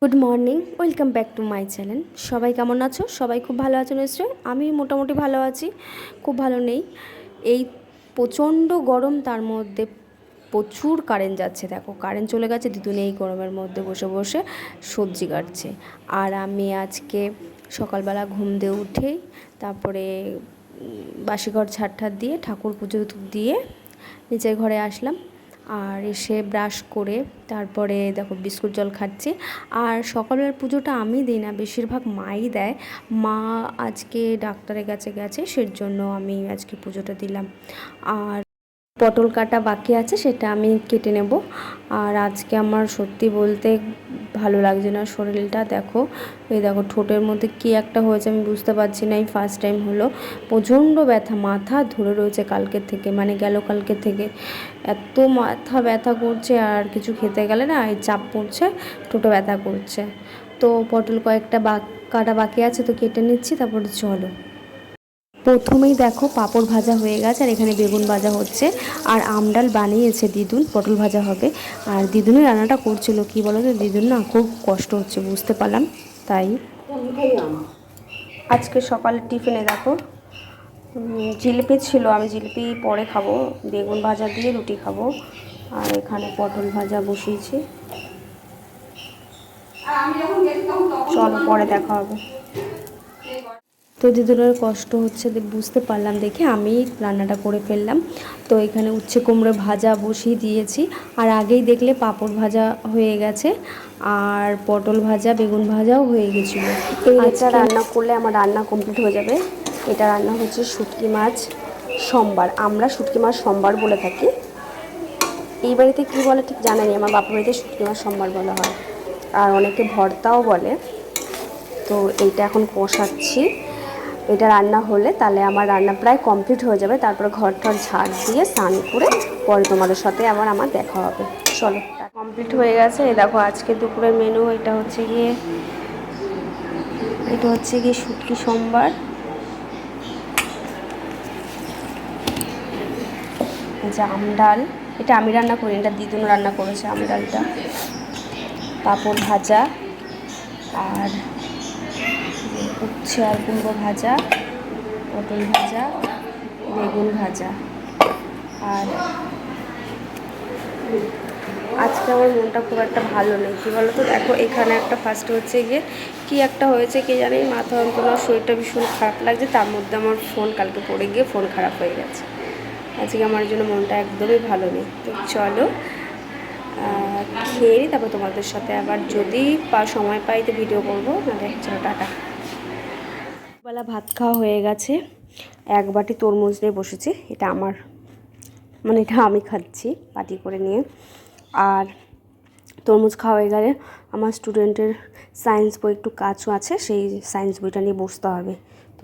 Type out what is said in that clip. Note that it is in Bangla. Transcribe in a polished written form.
Good morning, welcome back to my channel. সবাই কেমন আছো? সবাই খুব ভালো আছো নিশ্চয়ই। আমি মোটামুটি ভালো আছি, খুব ভালো নেই। এই প্রচণ্ড গরম, তার মধ্যে প্রচুর কারেন্ট যাচ্ছে। দেখো, কারেন্ট চলে গেছে, দিদুনে এই গরমের মধ্যে বসে বসে সবজি কাটছে। আর আমি আজকে সকালবেলা ঘুম দিয়ে উঠেই তারপরে বাসিঘর ঝাড় দিয়ে ঠাকুর পুজো দিয়ে নিচের ঘরে আসলাম। আর এসে ব্রাশ করে তারপরে দেখো বিস্কুট জল খাচ্ছি। আর সকালের পুজোটা আমি দিই না, বেশিরভাগ মাই দেয়। মা আজকে ডাক্তারের কাছে গেছে, সেজন্য আমি আজকে পুজোটা দিলাম। আর পটল কাটা বাকি আছে, সেটা আমি কেটে নেব। আর আজকে আমার সত্যি বলতে ভালো লাগছে না শরীরটা। দেখো, এই দেখো ঠোঁটের মধ্যে কী একটা হয়েছে, আমি বুঝতে পারছি না। এই ফার্স্ট টাইম হলো। প্রচণ্ড ব্যথা, মাথা ধরে রয়েছে কালকের থেকে, মানে গেল কালকের থেকে এত মাথা ব্যথা করছে। আর কিছু খেতে গেলে না এই চাপ পড়ছে, ঠোঁটে ব্যথা করছে। তো পটল কয়েকটা কাটা বাকি আছে, তো কেটে নিচ্ছি। তারপরে চলো, প্রথমেই দেখো পাঁপড় ভাজা হয়ে গেছে, আর এখানে বেগুন ভাজা হচ্ছে। আর আমডাল বানিয়েছে দিদুন, পটল ভাজা হবে। আর দিদুনের রান্নাটা করছিল কি বলো তো, দিদুন না খুব কষ্ট হচ্ছে, বুঝতে পারলাম। তাই আজকে সকালের টিফিনে দেখো জিলিপি ছিল, আমি জিলিপি পরে খাবো, বেগুন ভাজা দিয়ে রুটি খাবো। আর এখানে পটল ভাজা বসিয়েছি, চলো পরে দেখা হবে। তো দিদুনের কষ্ট হচ্ছে বুঝতে পারলাম দেখে আমি রান্নাটা করে ফেললাম। তো এখানে উচ্ছে কুমড়ো ভাজা বসিয়ে দিয়েছি। আর আগেই দেখলে পাঁপড় ভাজা হয়ে গেছে, আর পটল ভাজা বেগুন ভাজাও হয়ে গেছিলো। এটা রান্না করলে আমার রান্না কমপ্লিট হয়ে যাবে। এটা রান্না হচ্ছে শুটকি মাছ সম্বার, আমরা শুটকি মাছ সম্বার বলে থাকি। এই বাড়িতে কী বলে ঠিক জানা নেই, আমার বাপের বাড়িতে শুটকি মাছ সম্বার বলা হয়, আর অনেকে ভর্তাও বলে। তো এইটা এখন কষাচ্ছি। এটা রান্না হলে তাহলে আমার রান্না প্রায় কমপ্লিট হয়ে যাবে। তারপরে ঘর টর ঝাড় দিয়ে স্নান করে পরে তোমাদের সাথে আবার আমার দেখা হবে। চলো, কমপ্লিট হয়ে গেছে। এই দেখো আজকে দুপুরের মেনু, এটা হচ্ছে গিয়ে শুটকি সম্বার, জাম ডাল। এটা আমি রান্না করি, এটা দিদুন রান্না করেছে আম ডালটা। পাঁপড় ভাজা, আর উচ্ছে আর কুমড়ো ভাজা, পটল ভাজা, বেগুন ভাজা। আর আজকে আমার মনটা খুব একটা ভালো নেই, কী বলো তো। দেখো এখানে একটা ফার্স্ট হচ্ছে গিয়ে কী একটা হয়েছে কে জানি, মাথা যন্ত্রণা, শরীরটা ভীষণ খারাপ লাগছে। তার মধ্যে আমার ফোন কালকে পড়ে গিয়ে ফোন খারাপ হয়ে গেছে। আজকে আমার জন্য মনটা একদমই ভালো নেই। তো চলো খেয়ে নিই, তারপর তোমাদের সাথে আবার যদি সময় পাই তো ভিডিও করবো। নাহলে চলো টাটা। বেলা ভাত খাওয়া হয়ে গেছে, এক বাটি তরমুজ নিয়ে বসেছি। এটা আমার, মানে এটা আমি খাচ্ছি বাটি করে নিয়ে। আর তরমুজ খাওয়া হয়ে গেলে আমার স্টুডেন্টের সায়েন্স বই একটু কাজও আছে, সেই সায়েন্স বইটা নিয়ে বসতে হবে। তো